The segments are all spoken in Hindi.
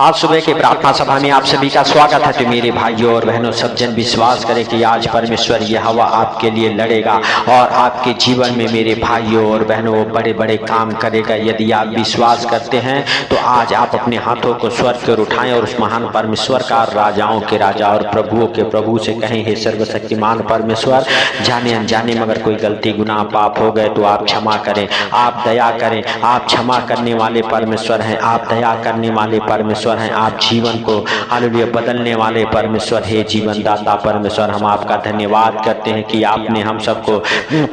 आज सुबह की प्रार्थना सभा में आप सभी का स्वागत है। तो मेरे भाइयों और बहनों, सब जन विश्वास करें कि आज परमेश्वर यहोवा आपके लिए लड़ेगा और आपके जीवन में मेरे भाइयों और बहनों वो बड़े बड़े काम करेगा। यदि आप विश्वास करते हैं तो आज आप अपने हाथों को स्वर्ग की ओर उठाएं और उस महान परमेश्वर का, राजाओं के राजा और प्रभुओं के प्रभु से कहें, हे सर्वशक्तिमान परमेश्वर, जाने अनजाने में अगर कोई गलती गुनाह पाप हो गए तो आप क्षमा करें, आप दया करें। आप क्षमा करने वाले परमेश्वर हैं, आप दया करने वाले परमेश्वर हैं, आप जीवन को हालेलुया बदलने वाले परमेश्वर। हे जीवन दाता परमेश्वर, हम आपका धन्यवाद करते हैं कि आपने हम सबको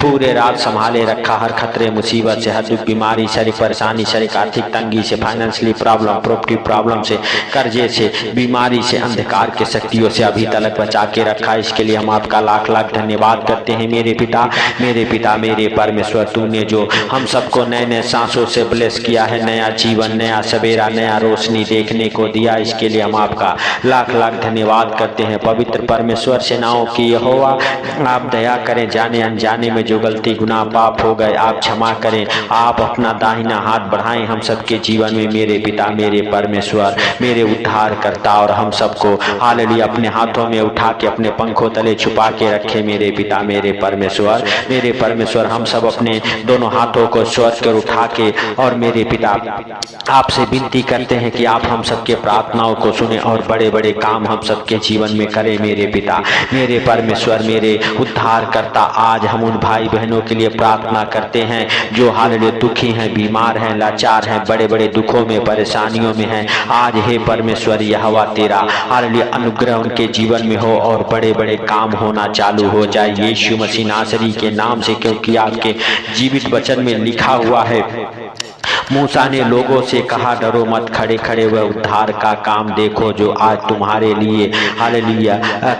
पूरे रात संभाले रखा। हर खतरे मुसीबत से, हर दुख बीमारी, शरीर परेशानी, शरीर आर्थिक तंगी से, फाइनेंशियली प्रॉब्लम, प्रॉपर्टी प्रॉब्लम से, कर्जे से, बीमारी से, अंधकार के शक्तियों से अभी तक बचा के रखा। इसके लिए हम आपका लाख लाख धन्यवाद करते हैं मेरे पिता, मेरे परमेश्वर। तूने जो हम सबको नए नए सांसों से ब्लेस किया है, नया जीवन, नया सवेरा, नया रोशनी देखने को दिया, इसके लिए हम आपका लाख लाख धन्यवाद करते हैं। पवित्र परमेश्वर, सेनाओं की यहोवा, आप दया करें। जाने अनजाने में जो गलती गुनाह पाप हो गए आप क्षमा करें। आप अपना दाहिना हाथ बढ़ाएं हम सबके जीवन में मेरे पिता, मेरे परमेश्वर, मेरे उद्धार करता, और हम सबको हालेलुया अपने हाथों में उठा के अपने पंखों तले छुपा के रखे मेरे पिता, मेरे परमेश्वर। हम सब अपने दोनों हाथों को स्वर्ग की ओर उठा के और मेरे पिता आपसे विनती करते हैं कि आप हम सबके प्रार्थनाओं को सुने और बड़े बड़े काम हम सबके जीवन में करें मेरे पिता, मेरे परमेश्वर, मेरे उद्धार करता। आज हम उन भाई बहनों के लिए प्रार्थना करते हैं जो हालेलुया दुखी हैं, बीमार हैं, लाचार हैं, बड़े बड़े दुखों में, परेशानियों में हैं। आज हे परमेश्वर यहोवा, तेरा हालेलुया अनुग्रह उनके जीवन में हो और बड़े बड़े काम होना चालू हो जाए यीशु मसीह नासरी के नाम से। क्योंकि आपके जीवित वचन में लिखा हुआ है, मूसा ने लोगों से कहा, डरो मत, खड़े खड़े वह उद्धार का काम देखो जो आज तुम्हारे लिए हालेलुया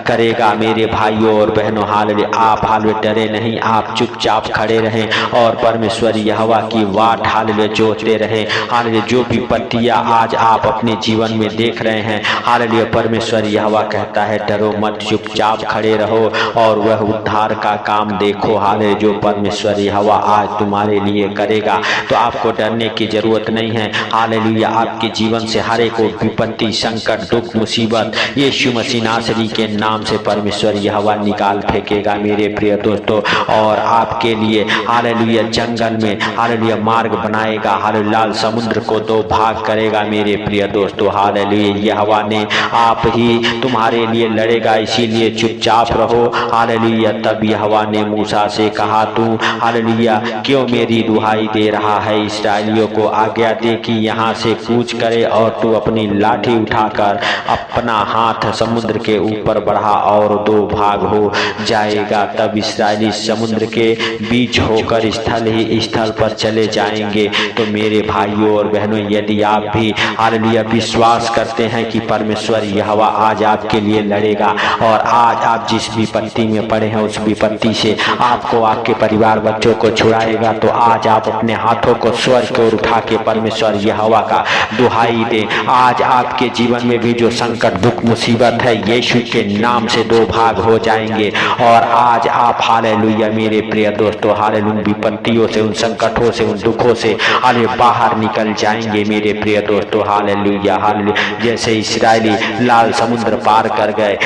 करेगा। मेरे भाइयों और बहनों, हालेलुया आप हालेलुया डरे नहीं, आप चुपचाप खड़े रहें और परमेश्वर यहोवा की वाट हालेलुया जोते रहें। हालेलुया जो विपत्तियां आज आप अपने जीवन में देख रहे हैं, हालेलुया परमेश्वर यहोवा कहता है, डरो मत, चुपचाप खड़े रहो और वह उद्धार का काम देखो। हालेलुया जो परमेश्वर यहोवा आज तुम्हारे लिए करेगा, तो आपको डरने की जरूरत नहीं है। हालेलुया आपके जीवन से हर एक विपत्ति, संकट, दुख, मुसीबत यीशु मसीह नासरी के नाम से परमेश्वर यहोवा निकाल फेंकेगा मेरे प्रिय दोस्तों। और आपके लिए हालेलुया जंगल में हालेलुया मार्ग बनाएगा, हालेलुया लाल समुद्र को दो भाग करेगा मेरे प्रिय दोस्तों। हालेलुया यहोवा ने आप ही तुम्हारे लिए लड़ेगा, इसीलिए चुपचाप रहो। हालेलुया तब यहोवा ने मूसा से कहा, तू हालेलुया क्यों मेरी दुहाई दे रहा है? इस्राएलियों को आज्ञा दे कि यहाँ से कूच करे और तू अपनी लाठी उठाकर अपना हाथ समुद्र के ऊपर बढ़ा और दो भाग हो जाएगा। तब इस्राएली समुद्र के बीच होकर स्थल पर चले जाएंगे। तो मेरे भाइयों और बहनों, यदि आप भी हालेलुया विश्वास करते हैं कि परमेश्वर यहोवा आज आपके लिए लड़ेगा और आज आप जिस विपत्ति में पड़े हैं उस विपत्ति से आपको, आपके परिवार बच्चों को छुड़ाएगा, तो आज आप अपने हाथों को स्वर्ग की ओर उठा के परमेश्वर यहोवा का दुहाई दे। आज आपके जीवन में भी जो संकट, दुख, मुसीबत है, यीशु के नाम से दो भाग हो जाएंगे। और आज आप हालेलुया मेरे प्रिय दोस्तों, हालेलुया विपत्तियों से, उन संकटों से, उन दुखों से हालेलुया बाहर निकल जाएंगे मेरे प्रिय दोस्तों। हालेलुया हालेलुया जैसे इस्राएली लाल समुद्र पार कर गए,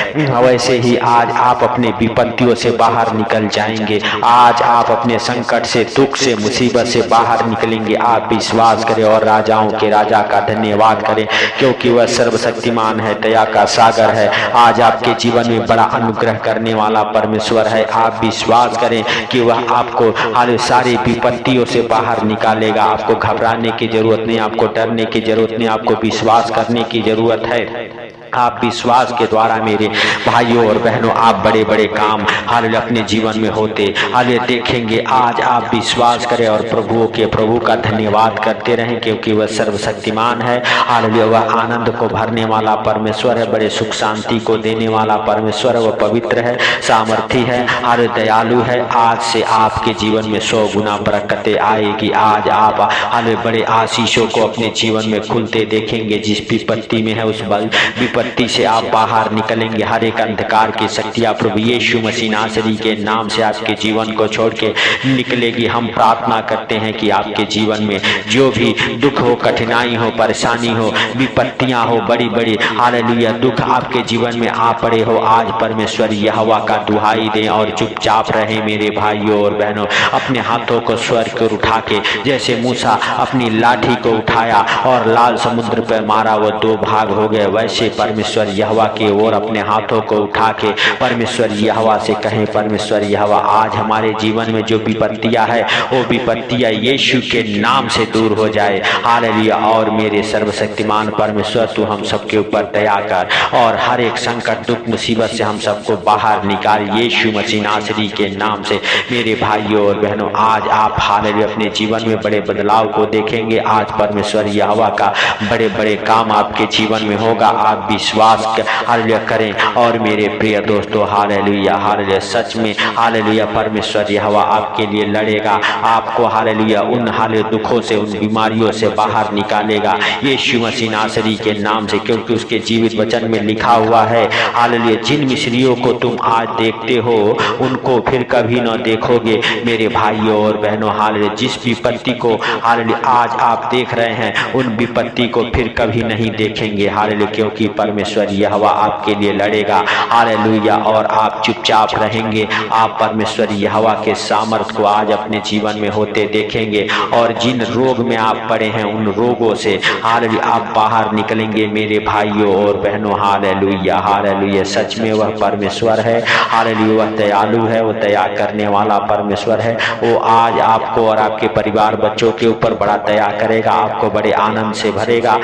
वैसे ही आज आप अपने विपत्तियों से बाहर निकल जाएंगे। आज आप अपने संकट से, दुख से, मुसीबत से बाहर निकलेंगे। आप विश्वास करें और राजाओं के राजा का धन्यवाद करें, क्योंकि वह सर्वशक्तिमान है, दया का सागर है। आज आपके जीवन में बड़ा अनुग्रह करने वाला परमेश्वर है। आप विश्वास करें कि वह आपको हालेलुया सारी विपत्तियों से बाहर निकालेगा। आपको घबराने की जरूरत नहीं, आपको डरने की जरूरत नहीं, आपको विश्वास करने की जरूरत है। आप विश्वास के द्वारा मेरे भाइयों और बहनों, आप बड़े बड़े काम हालेलुया अपने जीवन में होते हालेलुया देखेंगे। आज आप विश्वास करें और प्रभु का धन्यवाद करते रहें, क्योंकि वह सर्वशक्तिमान है। हालेलुया वह आनंद को भरने वाला परमेश्वर है, बड़े सुख शांति को देने वाला परमेश्वर है। वह पवित्र है, सामर्थी है, हालेलुया दयालु है। आज से आपके जीवन में 100 गुना बरकतें आएगी। आज आप हालेलुया बड़े आशीषों को अपने जीवन में खुलते देखेंगे। जिस विपत्ति में है उस विपत्ति विपत्ति से आप बाहर निकलेंगे। हर एक अंधकार की शक्तियां प्रभु यीशु मसीह नासरी के नाम से आपके जीवन को छोड़ के निकलेगी। हम प्रार्थना करते हैं कि आपके जीवन में जो भी दुख हो, कठिनाई हो, परेशानी हो, विपत्तियां हो, बड़ी बड़ी हालेलुया दुख आपके जीवन में आ पड़े हो, आज परमेश्वर यहोवा का दुहाई दें और चुपचाप रहे मेरे भाइयों और बहनों। अपने हाथों को स्वर्ग को उठा के, जैसे मूसा अपनी लाठी को उठाया और लाल समुद्र पर मारा, वो दो भाग हो गए, वैसे परमेश्वर यहोवा की ओर अपने हाथों को उठा के परमेश्वर यहोवा से कहें, परमेश्वर यहोवा आज हमारे जीवन में जो विपत्तियां है वो विपत्तियां यीशु के नाम से दूर हो जाए। हालेलुया। और मेरे सर्वशक्तिमान परमेश्वर तू हम सबके ऊपर दया कर और हर एक संकट दुख मुसीबत से हम सबको बाहर निकाल यीशु मसीह नासरी के नाम से। मेरे भाइयों और बहनों, आज आप हालेलुया अपने जीवन में बड़े बदलाव को देखेंगे। आज परमेश्वर यहोवा का बड़े बड़े काम आपके जीवन में होगा। आप विश्वास हालेलुया करें। और मेरे प्रिय दोस्तों, हालेलुया हालेलुया, सच में हालेलुया परमेश्वर यहोवा आपके लिए लड़ेगा। आपको हालेलुया उन हालेलुया दुखों से, उन बीमारियों से बाहर निकालेगा यीशु मसीह नासरी के नाम से, क्योंकि उसके जीवित वचन में लिखा हुआ है हालेलुया, जिन मिस्रियों को तुम आज देखते हो उनको फिर कभी न देखोगे। मेरे भाइयों और बहनों, हालेलुया जिस विपत्ति को हालेलुया आज आप देख रहे हैं उन विपत्ति को फिर कभी नहीं देखेंगे। हालेलुया, क्योंकि परमेश्वर यहोवा आपके लिए लड़ेगा। हालेलुया। और आप चुपचाप रहेंगे। आप परमेश्वर यहोवा के सामर्थ को आज अपने जीवन में होते देखेंगे और जिन रोग में आप पड़े हैं उन रोगों से हालेलुया आप बाहर निकलेंगे। मेरे भाइयों और बहनों, हालेलुया हालेलुया, सच में वह परमेश्वर है। हालेलुया, वह दयालु है, वो दया करने वाला परमेश्वर है। वो आज आपको और आपके परिवार बच्चों के ऊपर बड़ा दया करेगा, आपको बड़े आनंद से भरेगा,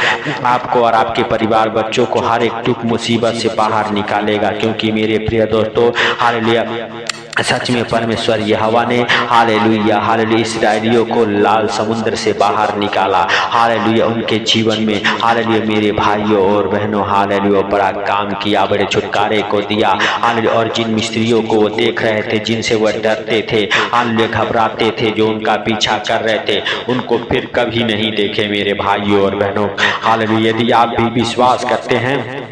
आपको और आपके परिवार बच्चों को हर एक दुख मुसीबत से बाहर निकालेगा। क्योंकि मेरे प्रिय दोस्तों, हालेलुया सच में परमेश्वर यहोवा ने हालेलुया हालेलुया इस्राएलियों को लाल समुद्र से बाहर निकाला। हालेलुया उनके जीवन में हालेलुया मेरे भाइयों और बहनों, हालेलुया बड़ा काम किया, बड़े छुटकारे को दिया। हालेलुया और जिन मिस्त्रियों को वो देख रहे थे, जिनसे वह डरते थे, हालेलुया घबराते थे, जो उनका पीछा कर रहे थे, उनको फिर कभी नहीं देखे। मेरे भाइयों और बहनों, हालेलुया यदि आप भी विश्वास करते हैं,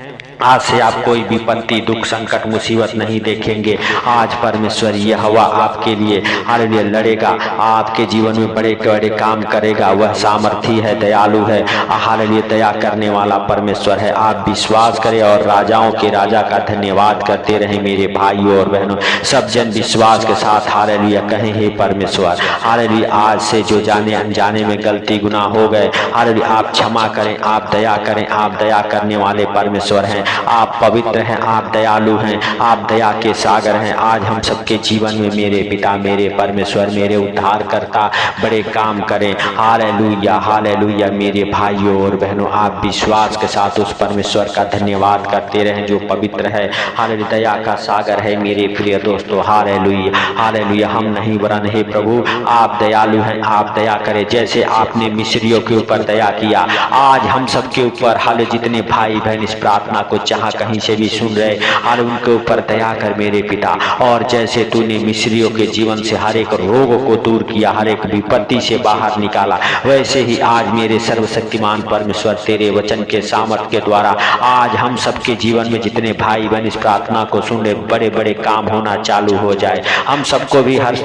आज से आप कोई विपत्ति दुख संकट मुसीबत नहीं देखेंगे। आज परमेश्वर यहोवा आपके लिए हालेलुया लड़ेगा, आपके जीवन में बड़े बड़े काम करेगा। वह सामर्थी है, दयालु है, हालेलुया दया करने वाला परमेश्वर है। आप विश्वास करें और राजाओं के राजा का धन्यवाद करते रहें। मेरे भाइयों और बहनों, सब जन विश्वास के साथ हालेलुया कहें, हे परमेश्वर हालेलुया आज से जो जाने अनजाने में गलती गुनाह हो गए, हालेलुया आप क्षमा करें, आप दया करें। आप दया करने वाले परमेश्वर हैं, आप पवित्र हैं, आप दयालु हैं, आप दया के सागर हैं। आज हम सबके जीवन में मेरे पिता, मेरे परमेश्वर, मेरे उद्धारकर्ता बड़े काम करें। Hallelujah hallelujah. मेरे भाइयों और बहनों, आप विश्वास के साथ उस परमेश्वर का धन्यवाद करते रहें जो पवित्र है, हालेलुया दया का सागर है। मेरे प्रिय दोस्तों, हालेलुया हालेलुया, हम नहीं वरन हे प्रभु आप दयालु हैं, आप दया करें। जैसे आपने मिस्रियों के ऊपर दया किया, आज हम सबके ऊपर हालेलुया जितने भाई बहन इस प्रार्थना को जहाँ कहीं से भी सुन रहे, हाल उनके ऊपर दया कर मेरे पिता। और जैसे तूने मिस्रियों के जीवन से हर एक रोग को दूर किया, हर एक विपत्ति से बाहर निकाला, वैसे ही आज मेरे सर्वशक्तिमान परमेश्वर तेरे वचन के सामर्थ के द्वारा आज हम सबके जीवन में जितने भाई बहन इस प्रार्थना को सुन रहे, बड़े बड़े काम होना चालू हो जाए। हम सबको भी हर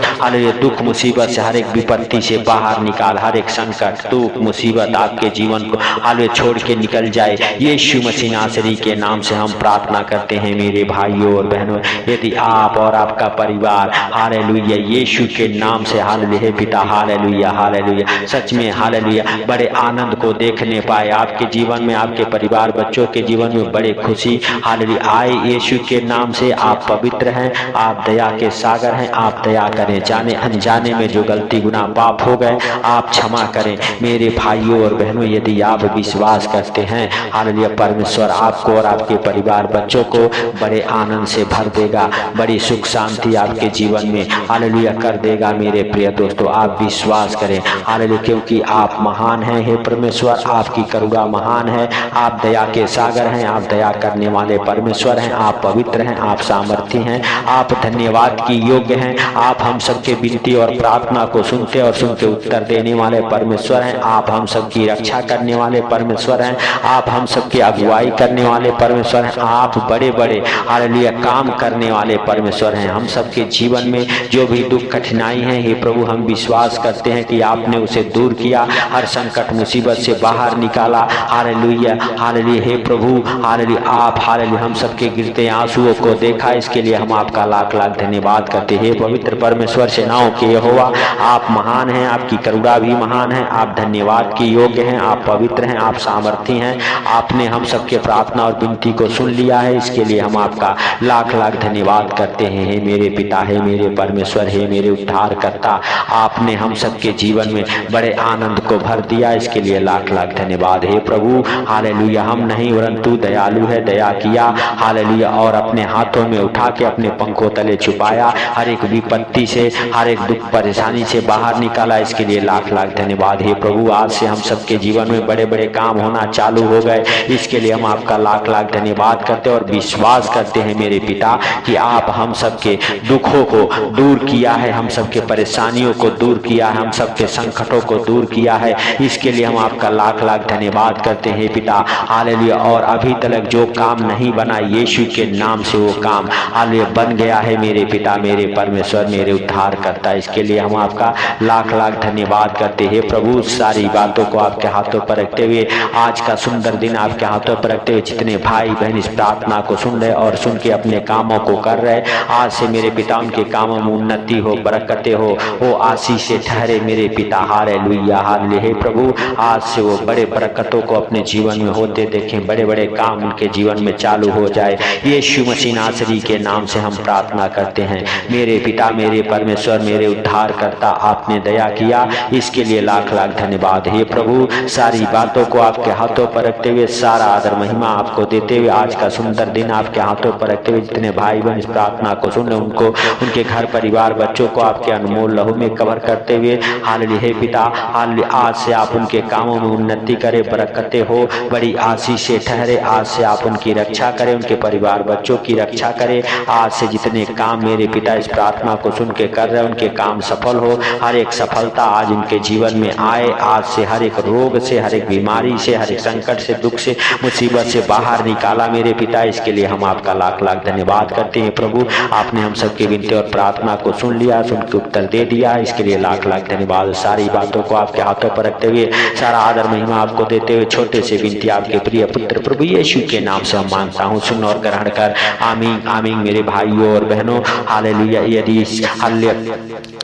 दुख मुसीबत से, हर एक विपत्ति से बाहर निकाल, हर एक संकट दुख मुसीबत आपके जीवन को हाल छोड़ के निकल जाए। यीशु मसीह नासरी के नाम से हम प्रार्थना करते हैं। मेरे भाइयों और बहनों, यदि आप और आपका परिवार हालेलुया यीशु के नाम से हालेलुया पिता हालेलुया हालेलुया सच में हालेलुया बड़े आनंद को देखने पाए, आपके जीवन में, आपके परिवार बच्चों के जीवन में बड़े खुशी हालेलुया आए यीशु के नाम से। आप पवित्र हैं, आप दया के सागर हैं, आप दया करें। जाने अनजाने में जो गलती गुनाह पाप हो गए आप क्षमा करें। मेरे भाइयों और बहनों, यदि आप विश्वास करते हैं हालेलुया परमेश्वर आपको और आपके परिवार बच्चों को बड़े आनंद से भर देगा, बड़ी सुख शांति आपके जीवन में हालेलुया कर देगा। मेरे प्रिय दोस्तों, आप विश्वास करें हालेलुया, क्योंकि आप महान हैं हे परमेश्वर, आपकी करुणा महान है, आप दया के सागर हैं, आप दया करने वाले परमेश्वर हैं, आप पवित्र हैं, आप सामर्थी हैं, आप धन्यवाद की योग्य हैं। आप हम सबके विनती और प्रार्थना को सुनते और सुनते उत्तर देने वाले परमेश्वर हैं, आप हम सबकी रक्षा करने वाले परमेश्वर हैं, आप हम सबकी अगुवाई करने वाले परमेश्वर हैं, आप बड़े बड़े हालेलुया काम करने वाले परमेश्वर हैं। हम सबके जीवन में जो भी दुख कठिनाई है, हे प्रभु हम विश्वास करते हैं कि आपने उसे दूर किया, हर संकट मुसीबत से बाहर निकाला। हालेलुया हालेलुया हे प्रभु हालेलुया, आप हालेलुया हम सबके गिरते आंसुओं को देखा, इसके लिए हम आपका लाख लाख धन्यवाद करते हैं। पवित्र परमेश्वर सेनाओं के यहोवा, आप महान हैं, आपकी करुणा भी महान है, आप धन्यवाद के योग्य हैं, आप पवित्र हैं, आप सामर्थी हैं। आपने हम सबके प्रार्थना और विनती को सुन लिया है, इसके लिए हम आपका लाख लाख धन्यवाद करते हैं। हे मेरे पिता, हे मेरे परमेश्वर, हे मेरे उद्धारकर्ता, आपने हम सबके जीवन में बड़े आनंद को भर दिया, इसके लिए लाख लाख धन्यवाद। हे प्रभु हालेलुया, हम नहीं परंतु दयालु है, दया किया हालेलुया, और अपने हाथों में उठा के अपने पंखों तले छुपाया, हर एक विपत्ति से हर एक दुख परेशानी से बाहर निकाला, इसके लिए लाख लाख धन्यवाद। हे प्रभु आज से हम सबके जीवन में बड़े बड़े काम होना चालू हो गए, इसके लिए हम आपका लाख लाख धन्यवाद करते हैं और विश्वास करते हैं मेरे पिता कि आप हम सबके दुखों को दूर किया है, हम सबके परेशानियों को दूर किया है, हम सबके संकटों को दूर किया है, इसके लिए हम आपका लाख लाख धन्यवाद करते हैं पिता हालेलुया। और अभी तक जो काम नहीं बना, यीशु के नाम से वो काम हालेलुया बन गया है मेरे पिता, मेरे परमेश्वर, मेरे उद्धार करता, इसके लिए हम आपका लाख लाख धन्यवाद करते हैं प्रभु। सारी बातों को आपके हाथों पर रखते हुए, आज का सुंदर दिन आपके हाथों पर रखते हुए, जितने भाई बहन इस प्रार्थना को सुन रहे और सुन के अपने कामों को कर रहे, आज से मेरे पिता उनके कामों में उन्नति हो, बरकतें हो, वो आशीष से ठहरे मेरे पिता हालेलुया हालेलुया। हे प्रभु आज से वो बड़े बरकतों को अपने जीवन में होते देखें, बड़े बड़े काम उनके जीवन में चालू हो जाए, यीशु मसीह नासरी के नाम से हम प्रार्थना करते हैं मेरे पिता, मेरे परमेश्वर, मेरे उद्धार करता, आपने दया किया, इसके लिए लाख लाख धन्यवाद। हे प्रभु सारी बातों को आपके हाथों पर रखते हुए, सारा आदर महिमा आपको देते हुए, आज का सुंदर दिन आपके हाथों पर रखते हुए, जितने भाई बहन इस प्रार्थना को सुन रहे उनको, उनके घर परिवार बच्चों को आपके अनमोल लहू में कवर करते हुए हालेलुया। हे पिता हालेलुया आज से आप उनके कामों में उन्नति करें, बरकतें हो, बड़ी आशीष से ठहरे, आज से आप उनकी रक्षा करें, उनके परिवार बच्चों की रक्षा करें। आज से जितने काम मेरे पिता इस प्रार्थना को सुन के कर रहे हैं, उनके काम सफल हो, हर एक सफलता आज उनके जीवन में आए, आज से हर एक रोग से, हर एक बीमारी से, हर एक संकट से, दुख से, मुसीबत से बाहर निकाला मेरे पिता, इसके लिए हम आपका लाख लाख धन्यवाद करते हैं प्रभु। आपने हम सबकी विनती और प्रार्थना को सुन लिया, सुन के उत्तर दे दिया, इसके लिए लाख लाख धन्यवाद। सारी बातों को आपके हाथों पर रखते हुए, सारा आदर महिमा आपको देते हुए, छोटे से विनती आपके प्रिय पुत्र प्रभु यीशु के नाम से हम मांगता हूँ, सुन और ग्रहण कर, आमीन आमीन। मेरे भाइयों और बहनों हालेलुया, यदि इस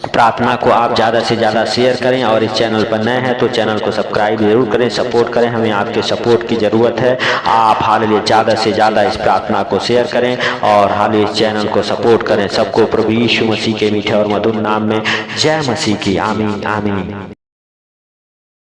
प्रार्थना को आप ज़्यादा से ज़्यादा शेयर करें और इस चैनल पर नए हैं तो चैनल को सब्सक्राइब जरूर करें, सपोर्ट करें, हमें आपके सपोर्ट की ज़रूरत है। आप हालेलुया ज़्यादा से ज़्यादा इस प्रार्थना को शेयर करें और हालेलुया इस चैनल को सपोर्ट करें। सबको प्रभु यीशु मसीह के मीठे और मधुर नाम में जय मसीह की, आमीन आमीन।